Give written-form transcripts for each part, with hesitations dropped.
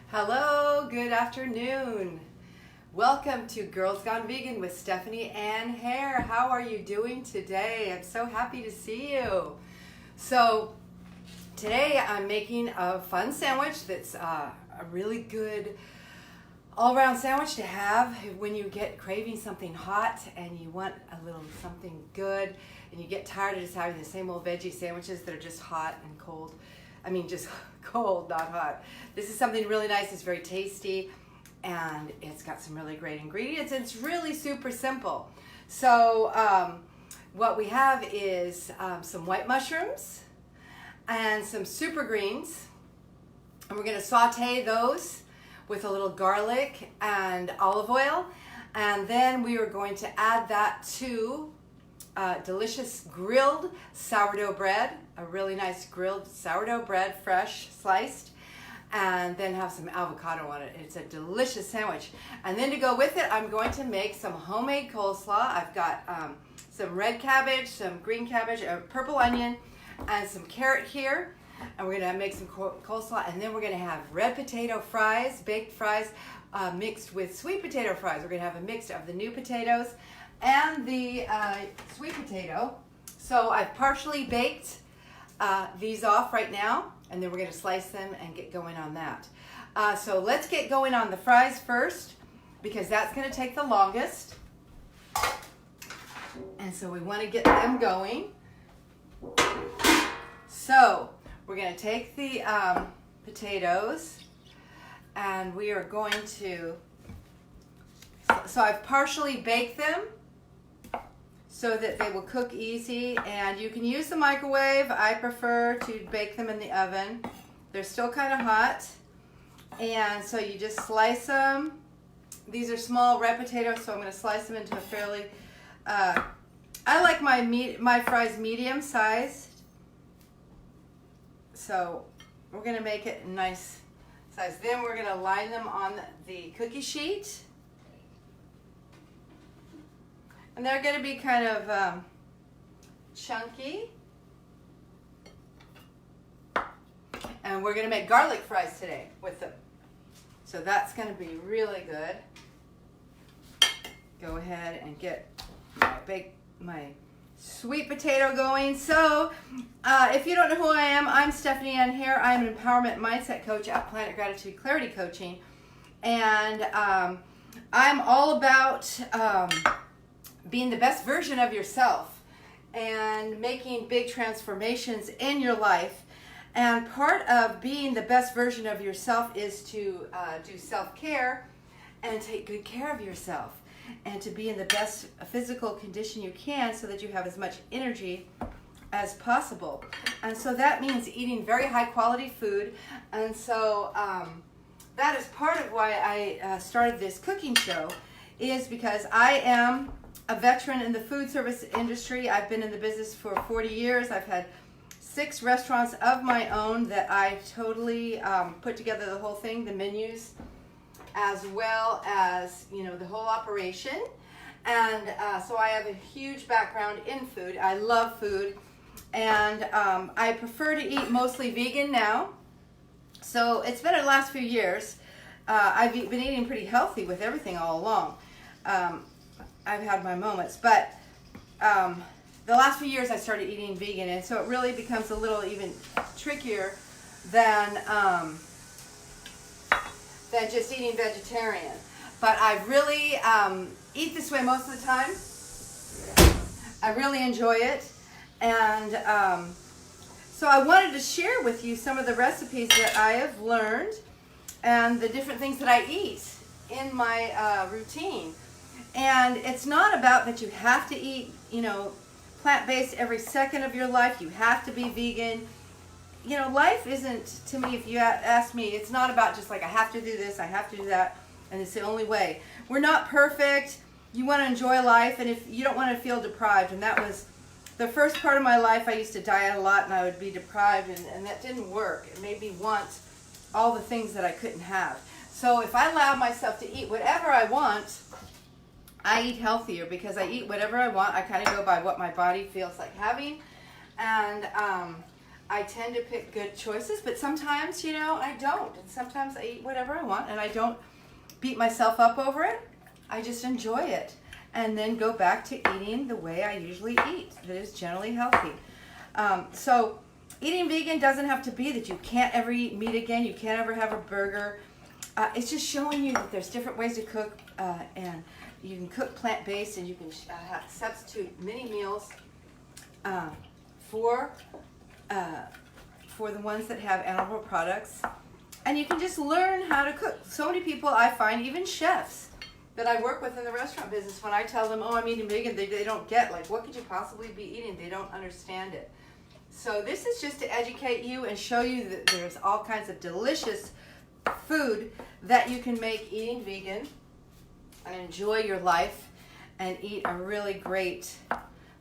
Hello, good afternoon. Welcome to Girls Gone Vegan with Stephanie Ann Hare. How are you doing today? I'm so happy to see you. So today I'm making a fun sandwich that's a really good all-around sandwich to have when you get craving something hot and you want a little something good and you get tired of just having the same old veggie sandwiches that are just hot and cold. I mean, just cold, not hot. This is something really nice. It's very tasty, and it's got some really great ingredients. It's really super simple. So what we have is some white mushrooms and some super greens, and we're going to saute those with a little garlic and olive oil, and then we are going to add that to delicious grilled sourdough bread, a really nice grilled sourdough bread, fresh, sliced, and then have some avocado on it. It's a delicious sandwich. And then to go with it, I'm going to make some homemade coleslaw. I've got some red cabbage, some green cabbage, a purple onion, and some carrot here. And we're going to make some coleslaw, and then we're going to have red potato fries, baked fries, mixed with sweet potato fries. We're going to have a mix of the new potatoes and the sweet potato. So I've partially baked these off right now, and then we're going to slice them and get going on that. So let's get going on the fries first, because that's going to take the longest. And so we want to get them going. So we're going to take the potatoes, and we are going to, so I've partially baked them so that they will cook easy, and you can use the microwave. I prefer to bake them in the oven. They're still kind of hot, and so you just slice them. These are small red potatoes, so I'm going to slice them into a fairly, I like my fries medium sized, so we're going to make it nice size. Then we're going to line them on the cookie sheet. And they're going to be kind of chunky. And we're going to make garlic fries today with them. So that's going to be really good. Go ahead and get my sweet potato going. So if you don't know who I am, I'm Stephanie Ann Hare. I'm an empowerment mindset coach at Planet Gratitude Clarity Coaching. And I'm all about being the best version of yourself and making big transformations in your life. And part of being the best version of yourself is to do self-care and take good care of yourself, and to be in the best physical condition you can so that you have as much energy as possible. And so that means eating very high quality food. And so that is part of why I started this cooking show, is because I am a veteran in the food service industry. I've been in the business for 40 years. I've had 6 restaurants of my own that I totally put together the whole thing, the menus, as well as, you know, the whole operation. And so I have a huge background in food. I love food, and I prefer to eat mostly vegan now. So it's been the last few years. I've been eating pretty healthy with everything all along. I've had my moments, but the last few years I started eating vegan, and so it really becomes a little even trickier than just eating vegetarian. But I really eat this way most of the time. I really enjoy it, and so I wanted to share with you some of the recipes that I have learned and the different things that I eat in my routine. And it's not about that you have to eat, you know, plant-based every second of your life. You have to be vegan. You know, life isn't, to me, if you ask me, it's not about just like I have to do this, I have to do that, and it's the only way. We're not perfect. You want to enjoy life, and if you don't want to feel deprived, and that was the first part of my life. I used to diet a lot, and I would be deprived, and that didn't work. It made me want all the things that I couldn't have. So if I allow myself to eat whatever I want, I eat healthier, because I eat whatever I want. I kind of go by what my body feels like having. And I tend to pick good choices, but sometimes, you know, I don't. And sometimes I eat whatever I want, and I don't beat myself up over it. I just enjoy it. And then go back to eating the way I usually eat. That is generally healthy. So eating vegan doesn't have to be that you can't ever eat meat again, you can't ever have a burger. It's just showing you that there's different ways to cook, and you can cook plant-based, and you can substitute many meals for the ones that have animal products. And you can just learn how to cook. So many people I find, even chefs that I work with in the restaurant business, when I tell them, oh, I'm eating vegan, they don't get, like, what could you possibly be eating? They don't understand it. So this is just to educate you and show you that there's all kinds of delicious food that you can make eating vegan and enjoy your life and eat a really great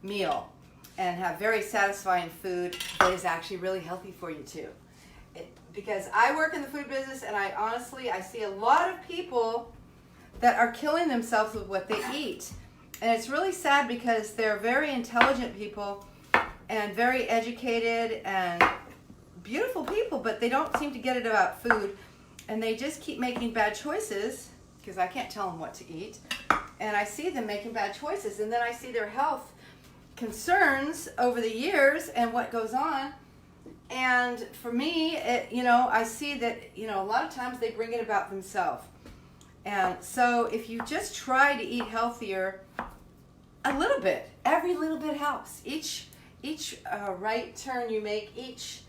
meal and have very satisfying food that is actually really healthy for you too. Because I work in the food business, and I see a lot of people that are killing themselves with what they eat. And it's really sad because they're very intelligent people and very educated and beautiful people, but they don't seem to get it about food. And they just keep making bad choices because I can't tell them what to eat. And I see them making bad choices, and then I see their health concerns over the years and what goes on. And for me, I see that, a lot of times they bring it about themselves. And so if you just try to eat healthier a little bit, every little bit helps. Each right turn you make, each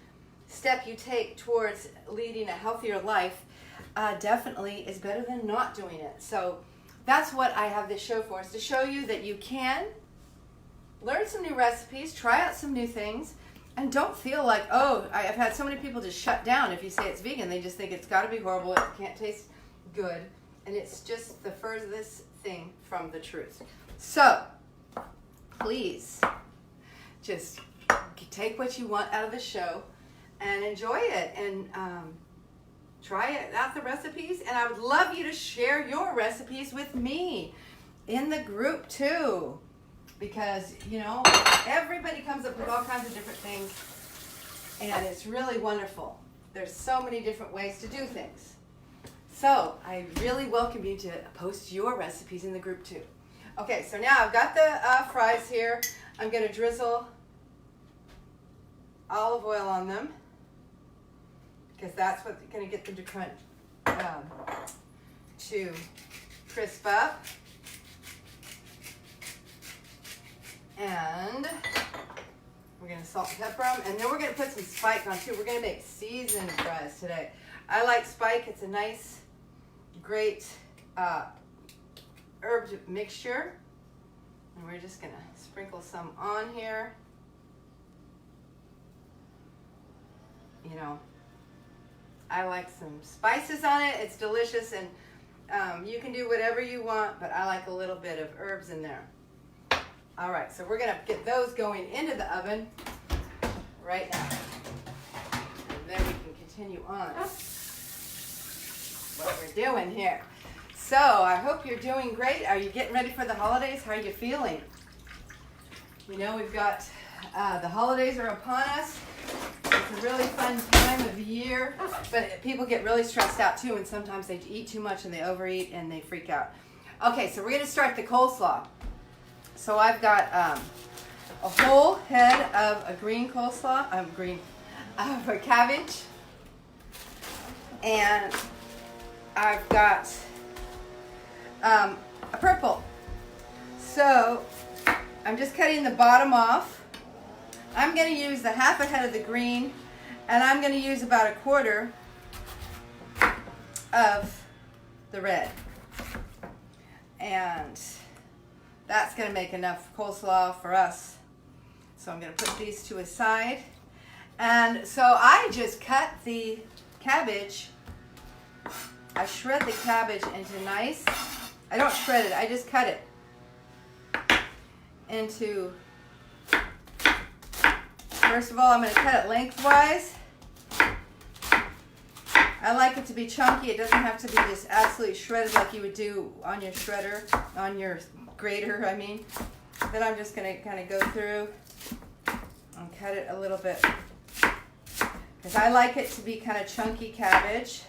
step you take towards leading a healthier life definitely is better than not doing it. So that's what I have this show for, is to show you that you can learn some new recipes, try out some new things, and don't feel like, oh, I've had so many people just shut down if you say it's vegan. They just think it's got to be horrible, it can't taste good, and it's just the furthest thing from the truth. So please just take what you want out of the show and enjoy it, and try it out, the recipes, and I would love you to share your recipes with me in the group too, because everybody comes up with all kinds of different things, and it's really wonderful. There's so many different ways to do things. So I really welcome you to post your recipes in the group too. Okay, so now I've got the fries here. I'm going to drizzle olive oil on them, because that's what's going to get them to crunch, to crisp up. And we're going to salt and pepper them, and then we're going to put some spike on too. We're going to make seasoned fries today. I like spike. It's a nice, great herb mixture. And we're just going to sprinkle some on here. I like some spices on it. It's delicious, and you can do whatever you want, but I like a little bit of herbs in there. All right, so we're going to get those going into the oven right now. And then we can continue on what we're doing here. So I hope you're doing great. Are you getting ready for the holidays? How are you feeling? We know we've got the holidays are upon us. It's a really fun time of year, but people get really stressed out too, and sometimes they eat too much and they overeat and they freak out. Okay, so we're going to start the coleslaw. So I've got a whole head of a green coleslaw, of a cabbage, and I've got a purple. So I'm just cutting the bottom off. I'm going to use the half a head of the green, and I'm going to use about a quarter of the red. And that's going to make enough coleslaw for us. So I'm going to put these to a side. And so I just cut the cabbage. I shred the cabbage into nice. I don't shred it, I just cut it into. First of all, I'm going to cut it lengthwise. I like it to be chunky. It doesn't have to be just absolutely shredded like you would do on your shredder, on your grater, I mean. Then I'm just going to kind of go through and cut it a little bit because I like it to be kind of chunky cabbage.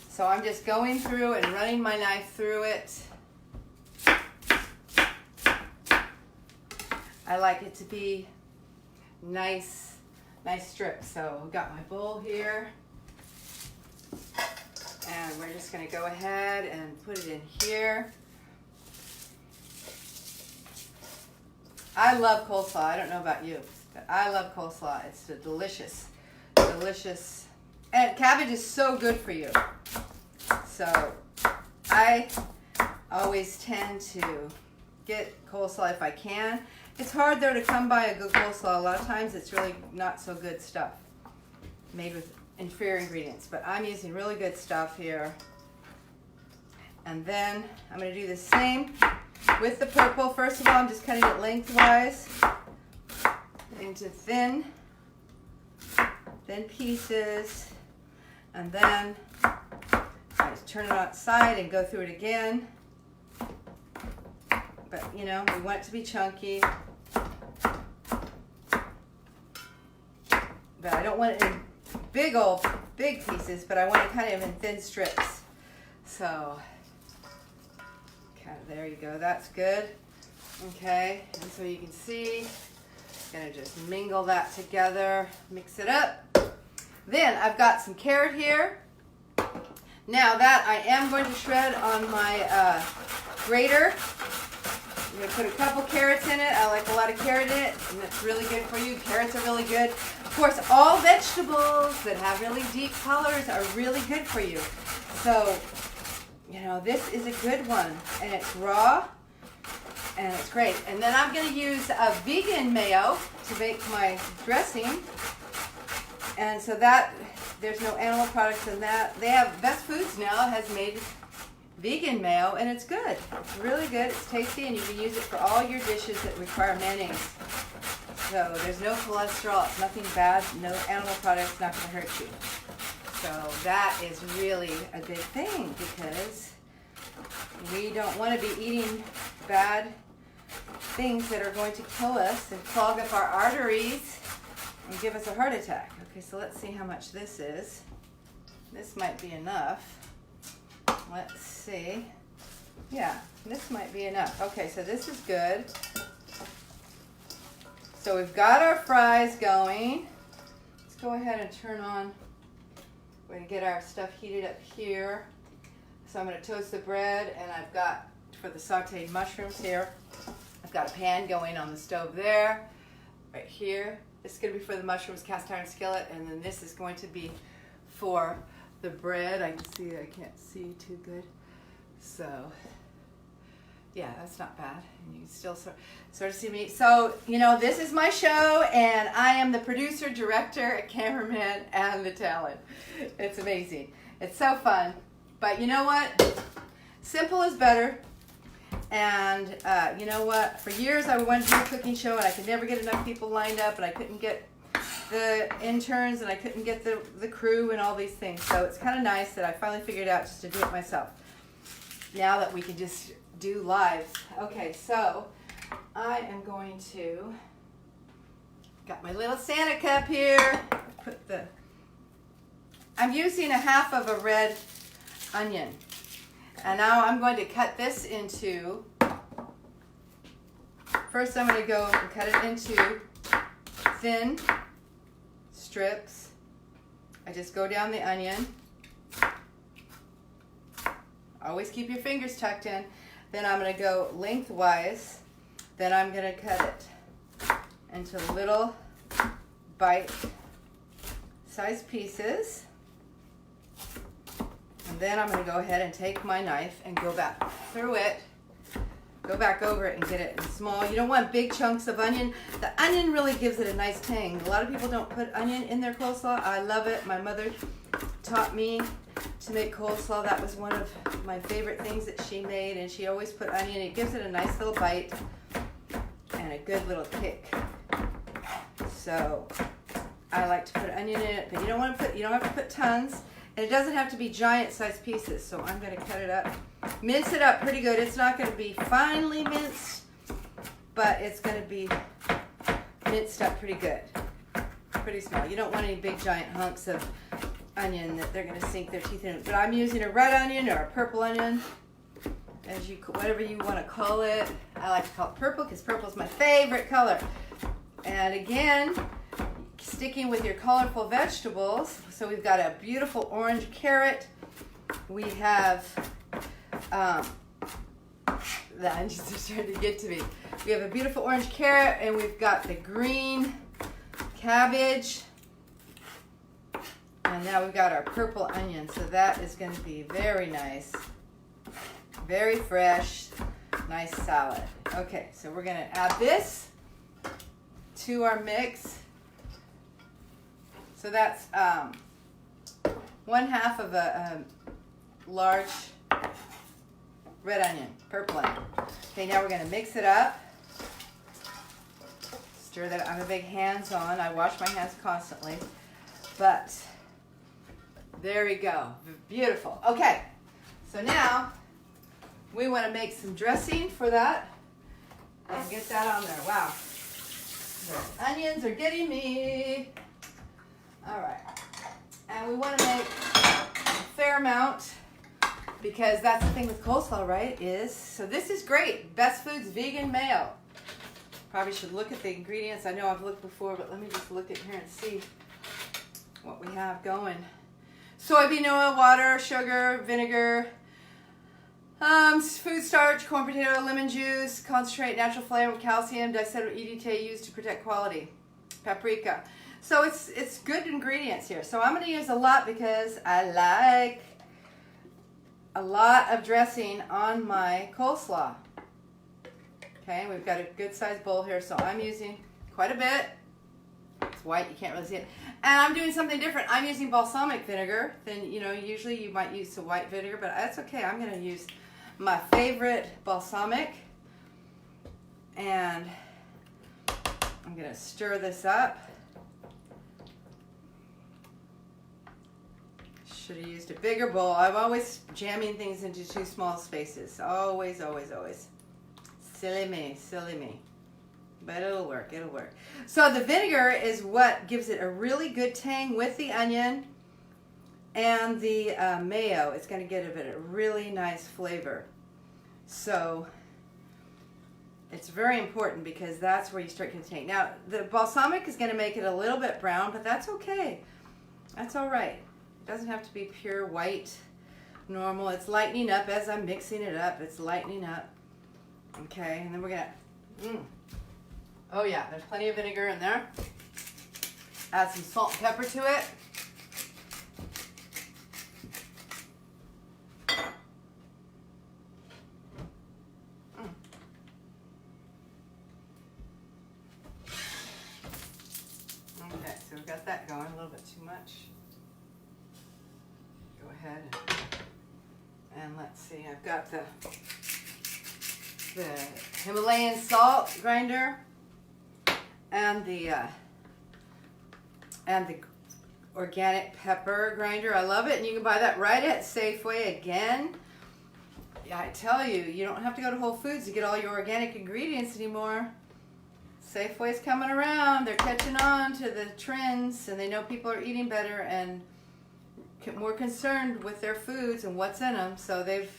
So I'm just going through and running my knife through it. I like it to be nice strips. So I've got my bowl here. And we're just going to go ahead and put it in here. I love coleslaw. I don't know about you, but I love coleslaw. It's a delicious. And cabbage is so good for you. So I always tend to get coleslaw if I can. It's hard though to come by a good coleslaw. A lot of times it's really not so good stuff made with inferior ingredients, but I'm using really good stuff here. And then I'm going to do the same with the purple. First of all, I'm just cutting it lengthwise into thin pieces, and then I just turn it outside and go through it again. But you know, we want it to be chunky, but I don't want it in big pieces, but I want it kind of in thin strips. So kind of, there you go, that's good. Okay, and so you can see, I'm gonna just mingle that together, mix it up. Then I've got some carrot here. Now that I am going to shred on my grater. I'm going to put a couple carrots in it. I like a lot of carrot in it, and it's really good for you. Carrots are really good. Of course, all vegetables that have really deep colors are really good for you. So, you know, this is a good one, and it's raw, and it's great. And then I'm going to use a vegan mayo to make my dressing, and so that there's no animal products in that. They have Best Foods now has made vegan mayo, and it's good. It's really good. It's tasty, and you can use it for all your dishes that require mayonnaise. So there's no cholesterol. It's nothing bad. No animal products. Not going to hurt you. So that is really a good thing, because we don't want to be eating bad things that are going to kill us and clog up our arteries and give us a heart attack. Okay, so let's see how much this is. This might be enough. Let's see. Yeah, this might be enough. Okay, so this is good. So we've got our fries going. Let's go ahead and turn on. We're going to get our stuff heated up here. So I'm going to toast the bread, and I've got, for the sauteed mushrooms here, I've got a pan going on the stove there, right here. This is going to be for the mushrooms, cast iron skillet, and then this is going to be for the bread. I can't see too good. So, yeah, that's not bad. And you can still sort of see me. So, you know, this is my show, and I am the producer, director, cameraman, and the talent. It's amazing. It's so fun. But you know what? Simple is better. And you know what? For years I wanted to do a cooking show, and I could never get enough people lined up, and I couldn't get the interns, and I couldn't get the crew and all these things. So it's kind of nice that I finally figured out just to do it myself. Now that we can just do lives. Okay, so I am going to, got my little Santa cup here. I'm using a half of a red onion. And now I'm going to cut this into, first I'm going to go and cut it into thin strips. I just go down the onion. Always keep your fingers tucked in. Then I'm going to go lengthwise. Then I'm going to cut it into little bite-sized pieces. And then I'm going to go ahead and take my knife and go back through it, go back over it and get it in small. You don't want big chunks of onion. The onion really gives it a nice tang. A lot of people don't put onion in their coleslaw. I love it. My mother taught me to make coleslaw. That was one of my favorite things that she made, and she always put onion. It gives it a nice little bite and a good little kick. So I like to put onion in it, but you don't have to put tons. And it doesn't have to be giant sized pieces, so I'm going to cut it up. Mince it up pretty good. It's not going to be finely minced, but it's going to be minced up pretty good. pretty small. You don't want any big giant hunks of onion that they're going to sink their teeth in. But I'm using a red onion or a purple onion, whatever you want to call it. I like to call it purple because purple is my favorite color. And again, sticking with your colorful vegetables. So we've got a beautiful orange carrot. We have, the onions are starting to get to me. We have a beautiful orange carrot, and we've got the green cabbage. And now we've got our purple onion. So that is going to be very nice, very fresh, nice salad. Okay, so we're going to add this to our mix. So that's 1/2 of a large red onion, purple onion. Okay, now we're going to mix it up. Stir that. I'm a big hands-on. I wash my hands constantly. But there we go. Beautiful. Okay, so now we want to make some dressing for that and get that on there. Wow. The onions are getting me. All right. And we want to make a fair amount because that's the thing with coleslaw, right? So this is great. Best Foods Vegan Mayo. Probably should look at the ingredients. I know I've looked before, but let me just look at here and see what we have going. Soybean oil, water, sugar, vinegar, food starch, corn potato, lemon juice, concentrate, natural flavor, calcium, dietary EDTA used to protect quality, paprika. So it's good ingredients here. So I'm going to use a lot because I like a lot of dressing on my coleslaw. Okay, we've got a good sized bowl here, so I'm using quite a bit. It's white, you can't really see it. And I'm doing something different. I'm using balsamic vinegar. Then, usually you might use the white vinegar, but that's okay. I'm going to use my favorite balsamic. And I'm going to stir this up. Should have used a bigger bowl. I'm always jamming things into too small spaces. Always, always, always. Silly me, silly me. But it'll work, it'll work. So the vinegar is what gives it a really good tang with the onion and the mayo. It's going to give it a really nice flavor. So it's very important because that's where you start getting tang. Now the balsamic is going to make it a little bit brown, but that's okay. That's all right. It doesn't have to be pure white, normal. It's lightening up as I'm mixing it up. It's lightening up. Okay, and then we're going to... Oh yeah, there's plenty of vinegar in there. Add some salt and pepper to it. Okay, so we've got that going, a little bit too much. Go ahead and let's see, I've got the Himalayan salt grinder. And the organic pepper grinder. I love it, and you can buy that right at Safeway again. Yeah, I tell you, you don't have to go to Whole Foods to get all your organic ingredients anymore. Safeway's coming around. They're catching on to the trends, and they know people are eating better and more concerned with their foods and what's in them. So they've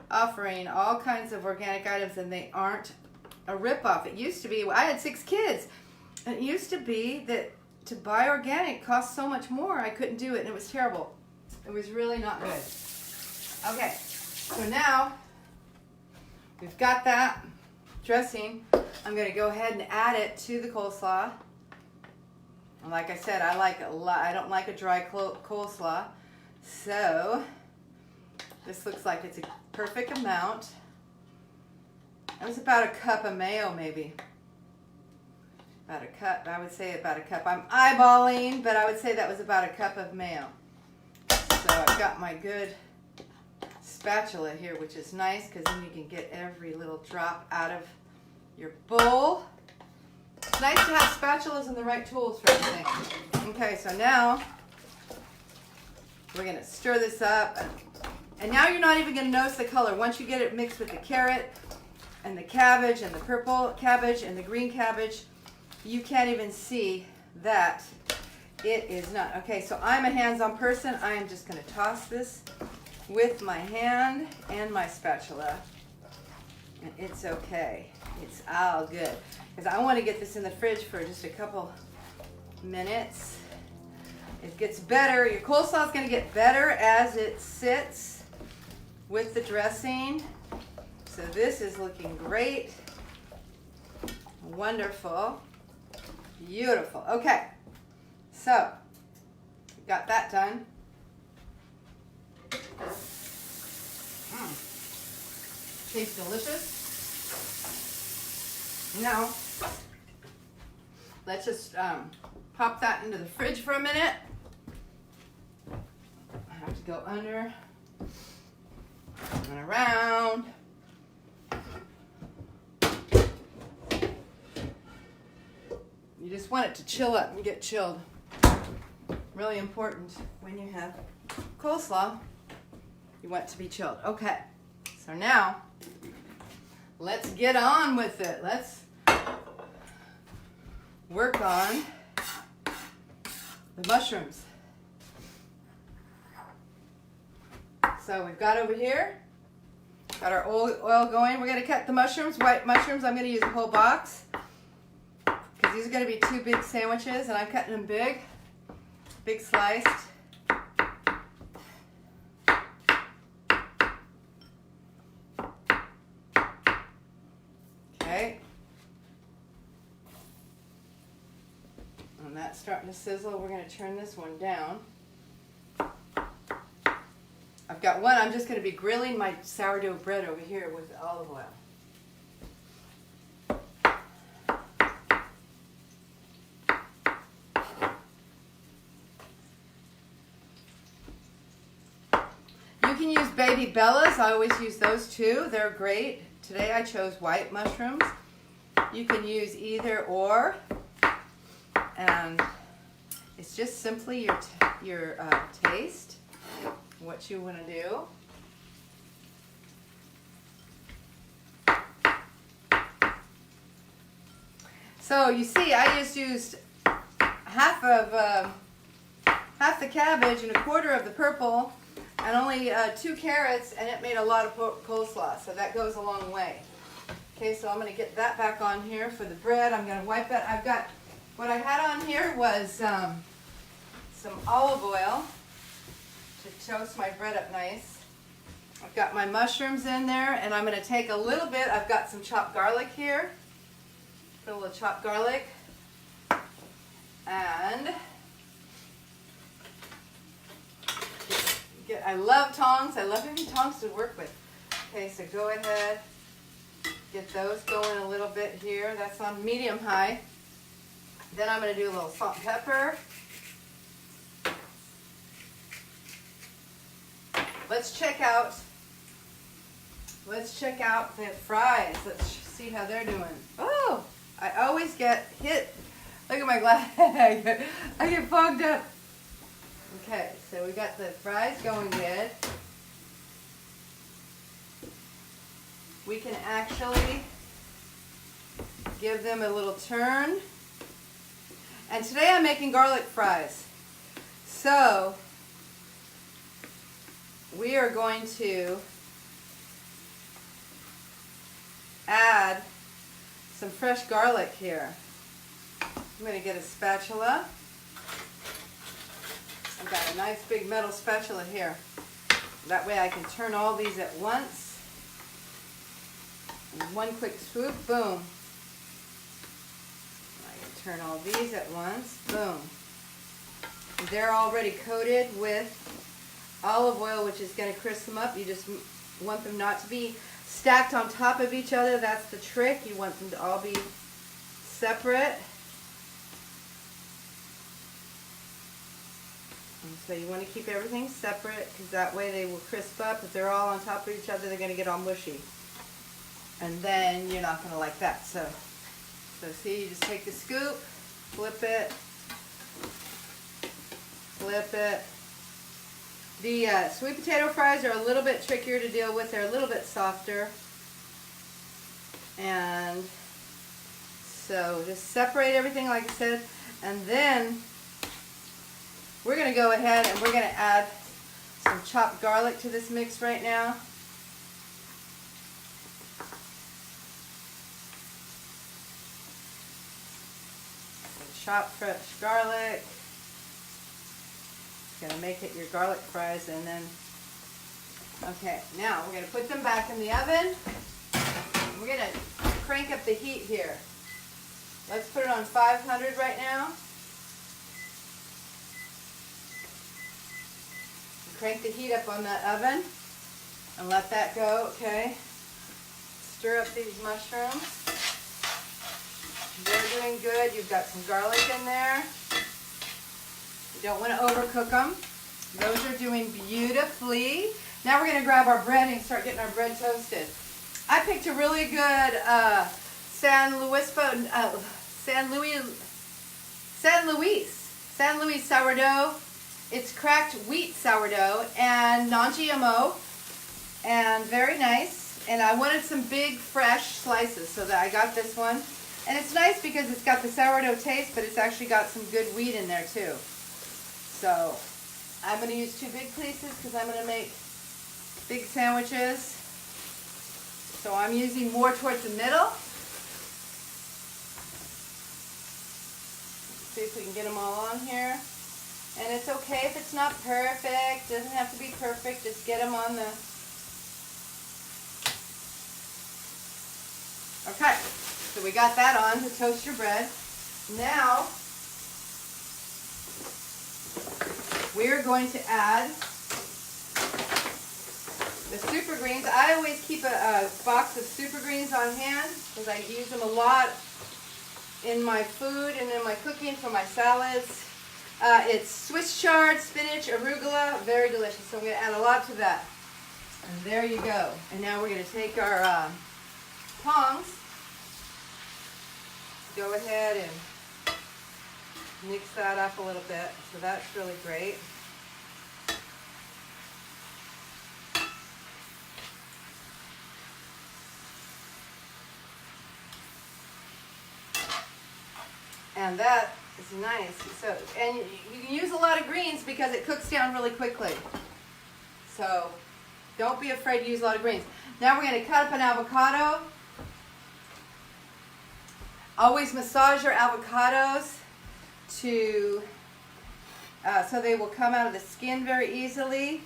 offering all kinds of organic items, and they aren't a ripoff. It used to be, I had 6 kids. It used to be that to buy organic cost so much more. I couldn't do it, and it was terrible. It was really not good. Okay, so now we've got that dressing. I'm going to go ahead and add it to the coleslaw. And like I said, I like a lot. I don't like a dry coleslaw. So this looks like it's a perfect amount. That was about a cup of mayo, maybe. About a cup, I would say about a cup. I'm eyeballing, but I would say that was about a cup of mayo. So I've got my good spatula here, which is nice because then you can get every little drop out of your bowl. It's nice to have spatulas and the right tools for everything. Okay, so now we're going to stir this up. And now you're not even going to notice the color. Once you get it mixed with the carrot and the cabbage and the purple cabbage and the green cabbage, you can't even see that It is not. Okay, so I'm a hands-on person. I am just going to toss this with my hand and my spatula. And it's okay. It's all good. Because I want to get this in the fridge for just a couple minutes. It gets better. Your coleslaw is going to get better as it sits with the dressing. So this is looking great. Wonderful. Beautiful. Okay. So, got that done. Tastes delicious. Now, let's just pop that into the fridge for a minute. I have to go under and around. You just want it to chill up and get chilled. Really important when you have coleslaw. You want it to be chilled. Okay, so now let's get on with it. Let's work on the mushrooms. So we've got over here, got our oil going. We're going to cut the mushrooms, white mushrooms. I'm going to use a whole box because these are going to be 2 big sandwiches, and I'm cutting them big sliced. Okay. And that's starting to sizzle. We're going to turn this one down. I've got one. I'm just going to be grilling my sourdough bread over here with olive oil. You can use baby bellas. I always use those too. They're great. Today I chose white mushrooms. You can use either or, and it's just simply your taste, what you want to do. So you see, I just used half the cabbage and a quarter of the purple, and only 2 carrots, and it made a lot of coleslaw, so that goes a long way. Okay, so I'm going to get that back on here for the bread. I'm going to wipe that. I've got, what I had on here was some olive oil to toast my bread up nice. I've got my mushrooms in there, and I'm going to take a little bit. I've got some chopped garlic here. Put a little chopped garlic. And I love tongs. I love having tongs to work with. Okay, so go ahead. Get those going a little bit here. That's on medium high. Then I'm going to do a little salt and pepper. Let's check out the fries. Let's see how they're doing. Oh, I always get hit. Look at my glass. I get fogged up. Okay, so we got the fries going good. We can actually give them a little turn. And today I'm making garlic fries. So we are going to add some fresh garlic here. I'm going to get a spatula. I've got a nice big metal spatula here. That way I can turn all these at once. And one quick swoop, boom. I can turn all these at once, boom. They're already coated with olive oil, which is going to crisp them up. You just want them not to be stacked on top of each other. That's the trick. You want them to all be separate. And so you want to keep everything separate because that way they will crisp up. If they're all on top of each other, they're going to get all mushy. And then you're not going to like that. So see, you just take the scoop, flip it. The sweet potato fries are a little bit trickier to deal with. They're a little bit softer. And so just separate everything like I said. And then We're going to go ahead and we're going to add some chopped garlic to this mix right now. Some chopped fresh garlic. Going to make it your garlic fries, and then, okay, now we're going to put them back in the oven. We're going to crank up the heat here. Let's put it on 500 right now. Crank the heat up on that oven and let that go, okay? Stir up these mushrooms. They're doing good. You've got some garlic in there. You don't want to overcook them. Those are doing beautifully. Now we're going to grab our bread and start getting our bread toasted. I picked a really good San Luis sourdough. It's cracked wheat sourdough and non-GMO and very nice. And I wanted some big fresh slices, so that I got this one. And it's nice because it's got the sourdough taste, but it's actually got some good wheat in there too. So I'm going to use 2 big pieces because I'm going to make big sandwiches. So I'm using more towards the middle. Let's see if we can get them all on here. And it's okay if it's not perfect. It doesn't have to be perfect. Just get them on the... Okay, so we got that on to toast your bread. Now, we're going to add the super greens. I always keep a box of super greens on hand because I use them a lot in my food and in my cooking for my salads. It's Swiss chard, spinach, arugula, very delicious. So I'm going to add a lot to that. And there you go. And now we're going to take our tongs, go ahead and mix that up a little bit. So that's really great. And that is nice. So, and you can use a lot of greens because it cooks down really quickly. So don't be afraid to use a lot of greens. Now we're going to cut up an avocado. Always massage your avocados to so they will come out of the skin very easily.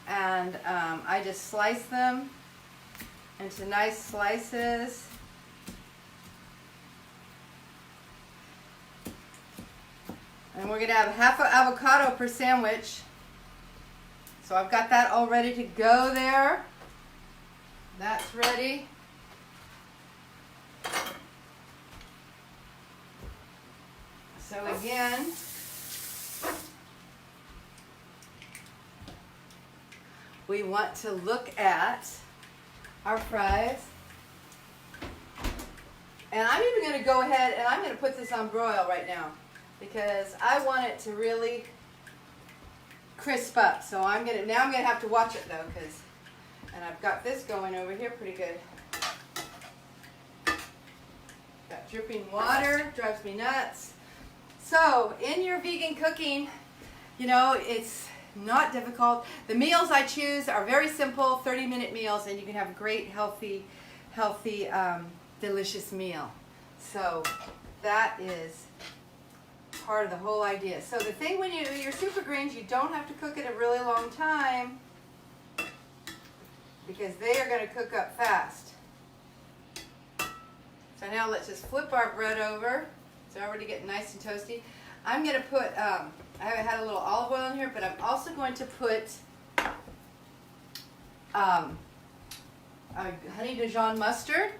And I just slice them into nice slices. And we're going to have half an avocado per sandwich. So I've got that all ready to go there. That's ready. So again, we want to look at our fries. And I'm even going to go ahead and I'm going to put this on broil right now, because I want it to really crisp up. So I'm going to have to watch it though, and I've got this going over here pretty good. Got dripping water, drives me nuts. So in your vegan cooking, you know, it's not difficult. The meals I choose are very simple, 30-minute meals, and you can have a great, healthy, delicious meal. So that is part of the whole idea. So the thing when you do your super greens, you don't have to cook it a really long time because they are going to cook up fast. So now let's just flip our bread over. It's already getting nice and toasty. I'm going to put, I had a little olive oil in here, but I'm also going to put honey Dijon mustard.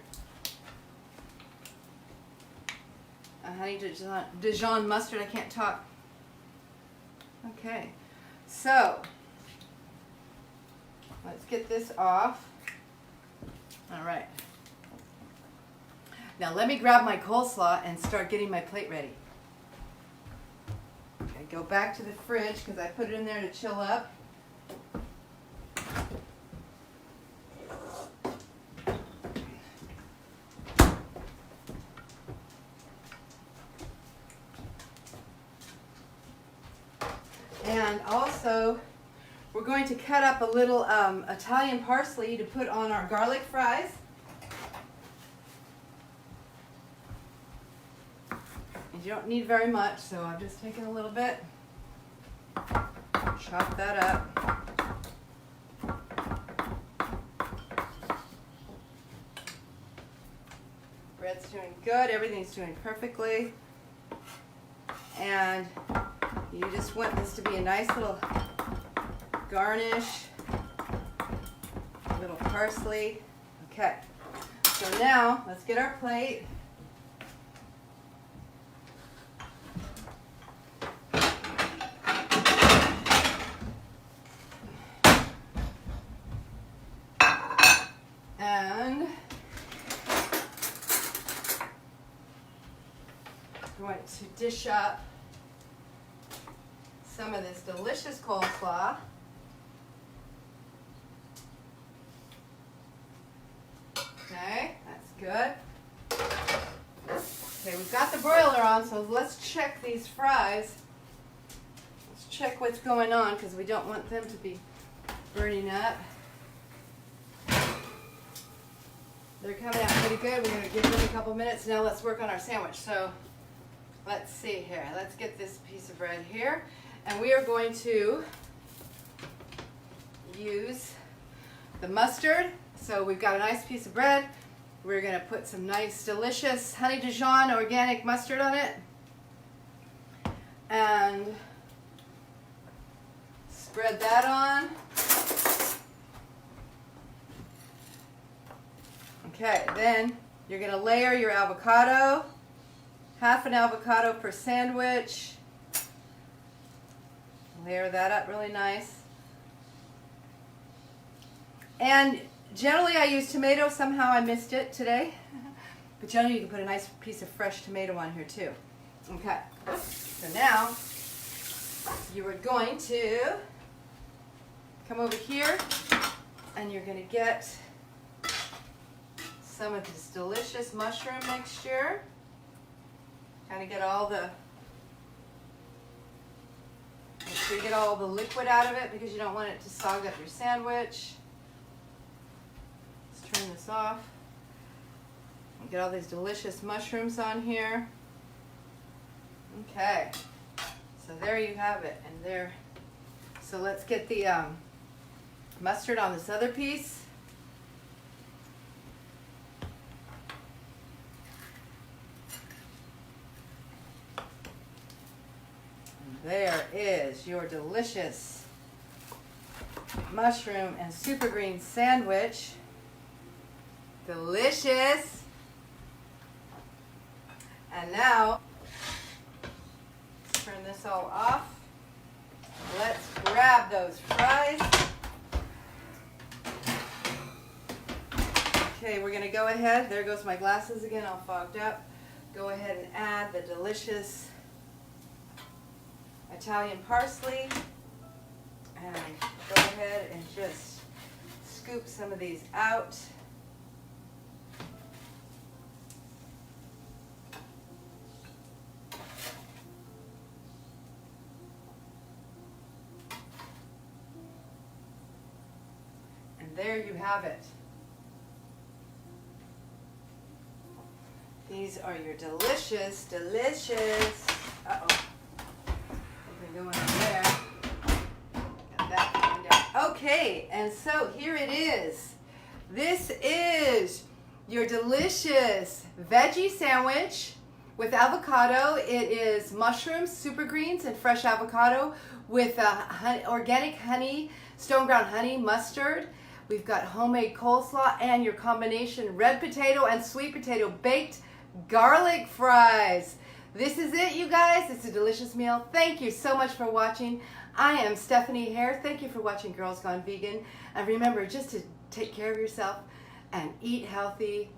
Honey Dijon mustard, I can't talk. Okay, so let's get this off. All right. Now let me grab my coleslaw and start getting my plate ready. Okay, go back to the fridge because I put it in there to chill up. And also, we're going to cut up a little Italian parsley to put on our garlic fries. And you don't need very much, so I'm just taking a little bit. Chop that up. Bread's doing good, everything's doing perfectly. And you just want this to be a nice little garnish, a little parsley. Okay, so now let's get our plate. And I'm going to dish up some of this delicious coleslaw. Okay, that's good. Okay, we've got the broiler on, so let's check these fries. Let's check what's going on because we don't want them to be burning up. They're coming out pretty good. We're going to give them a couple minutes. Now let's work on our sandwich. So let's see here. Let's get this piece of bread here. And we are going to use the mustard. So we've got a nice piece of bread. We're going to put some nice, delicious honey Dijon organic mustard on it. And spread that on. Okay, then you're going to layer your avocado. Half an avocado per sandwich. Layer that up really nice. And generally I use tomato. Somehow I missed it today. But generally you can put a nice piece of fresh tomato on here too. Okay, so now you are going to come over here and you're going to get some of this delicious mushroom mixture. Kind of get all the, make sure you get all the liquid out of it because you don't want it to sog up your sandwich. Let's turn this off. Get all these delicious mushrooms on here. Okay, so there you have it. And there, so let's get the mustard on this other piece. There is your delicious mushroom and super green sandwich. Delicious. And now, let's turn this all off. Let's grab those fries. Okay, we're going to go ahead. There goes my glasses again, all fogged up. Go ahead and add the delicious Italian parsley, and go ahead and just scoop some of these out. And there you have it. These are your delicious, delicious, going in there. Got that going down. Okay, and so here it is. This is your delicious veggie sandwich with avocado. It is mushrooms, super greens, and fresh avocado with organic honey, stone ground honey, mustard. We've got homemade coleslaw and your combination red potato and sweet potato baked garlic fries. This is it, you guys. It's a delicious meal. Thank you so much for watching. I am Stephanie Hare. Thank you for watching Girls Gone Vegan. And remember just to take care of yourself and eat healthy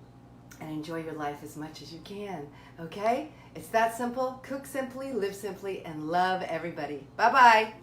and enjoy your life as much as you can. Okay? It's that simple. Cook simply, live simply, and love everybody. Bye-bye.